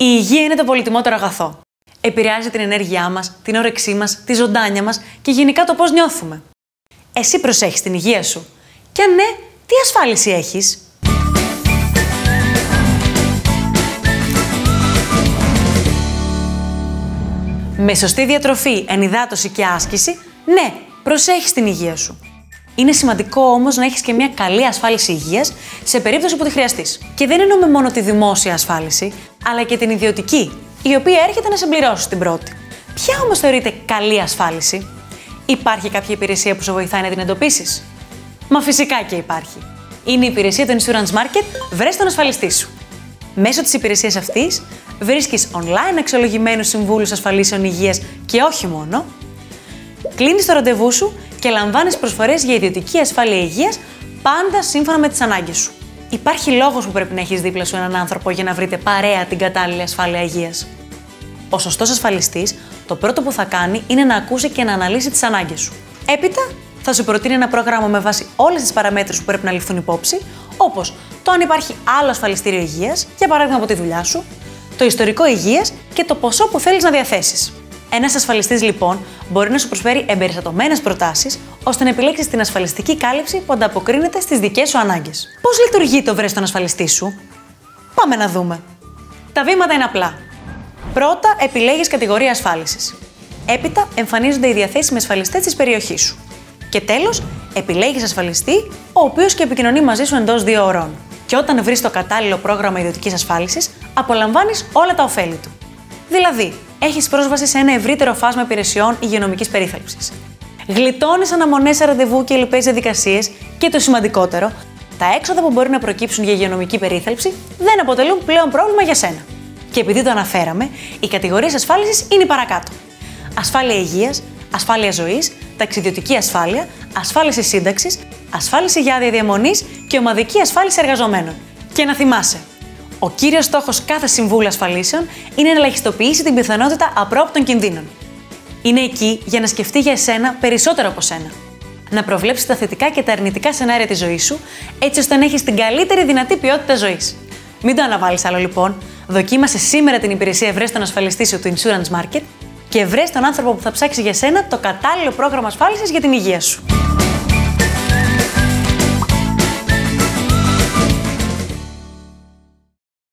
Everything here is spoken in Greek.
υγεία είναι το πολυτιμότερο αγαθό. Επηρεάζει την ενέργειά μας, την όρεξή μας, τη ζωντάνια μας και γενικά το πώς νιώθουμε. Εσύ προσέχεις την υγεία σου? Και αν ναι, τι ασφάλιση έχεις? Με σωστή διατροφή, ενυδάτωση και άσκηση, ναι, προσέχεις την υγεία σου. Είναι σημαντικό όμως να έχεις και μια καλή ασφάλιση υγείας σε περίπτωση που τη χρειαστείς. Και δεν εννοούμε μόνο τη δημόσια ασφάλιση, αλλά και την ιδιωτική, η οποία έρχεται να συμπληρώσει την πρώτη. Ποια όμως θεωρείται καλή ασφάλιση? Υπάρχει κάποια υπηρεσία που σε βοηθάει να την εντοπίσεις? Μα φυσικά και υπάρχει. Είναι η υπηρεσία του Insurance Market Βρες τον ασφαλιστή σου. Μέσω της υπηρεσίας αυτής βρίσκεις online αξιολογημένους συμβούλους ασφαλίσεων υγείας και όχι μόνο. Κλείνεις το ραντεβού σου και λαμβάνεις προσφορές για ιδιωτική ασφάλεια υγείας πάντα σύμφωνα με τις ανάγκες σου. Υπάρχει λόγος που πρέπει να έχεις δίπλα σου έναν άνθρωπο για να βρείτε παρέα την κατάλληλη ασφάλεια υγείας. Ο σωστός ασφαλιστής το πρώτο που θα κάνει είναι να ακούσει και να αναλύσει τις ανάγκες σου. Έπειτα θα σου προτείνει ένα πρόγραμμα με βάση όλες τις παραμέτρους που πρέπει να ληφθούν υπόψη, όπως το αν υπάρχει άλλο ασφαλιστήριο υγείας, για παράδειγμα από τη δουλειά σου, το ιστορικό υγείας και το ποσό που θέλεις να διαθέσεις. Ένας ασφαλιστής, λοιπόν, μπορεί να σου προσφέρει εμπεριστατωμένες προτάσεις, ώστε να επιλέξεις την ασφαλιστική κάλυψη που ανταποκρίνεται στις δικές σου ανάγκες. Πώς λειτουργεί το Βρες τον ασφαλιστή σου? Πάμε να δούμε. Τα βήματα είναι απλά. Πρώτα, επιλέγεις κατηγορία ασφάλισης. Έπειτα, εμφανίζονται οι διαθέσιμοι ασφαλιστές της περιοχής σου. Και τέλος, επιλέγεις ασφαλιστή, ο οποίος και επικοινωνεί μαζί σου εντός 2 ωρών. Και όταν βρεις το κατάλληλο πρόγραμμα ιδιωτικής ασφάλισης, απολαμβάνεις όλα τα ωφέλη του. Δηλαδή, έχεις πρόσβαση σε ένα ευρύτερο φάσμα υπηρεσιών υγειονομικής περίθαλψης. Γλιτώνεις αναμονές σε ραντεβού και λοιπές διαδικασίες και το σημαντικότερο, τα έξοδα που μπορεί να προκύψουν για υγειονομική περίθαλψη δεν αποτελούν πλέον πρόβλημα για σένα. Και επειδή το αναφέραμε, οι κατηγορίες ασφάλισης είναι παρακάτω: ασφάλεια υγείας, ασφάλεια ζωής, ταξιδιωτική ασφάλεια, ασφάλιση σύνταξης, ασφάλιση για άδεια διαμονής και ομαδική ασφάλιση εργαζομένων. Και να θυμάσαι, ο κύριος στόχος κάθε συμβούλου ασφαλίσεων είναι να ελαχιστοποιήσει την πιθανότητα απρόοπτων κινδύνων. Είναι εκεί για να σκεφτεί για εσένα περισσότερο από σένα. Να προβλέψει τα θετικά και τα αρνητικά σενάρια της ζωής σου, έτσι ώστε να έχεις την καλύτερη δυνατή ποιότητα ζωής. Μην το αναβάλεις άλλο, λοιπόν. Δοκίμασε σήμερα την υπηρεσία Βρες τον ασφαλιστή σου του Insurance Market και βρες τον άνθρωπο που θα ψάξει για σένα το κατάλληλο πρόγραμμα ασφάλισης για την υγεία σου.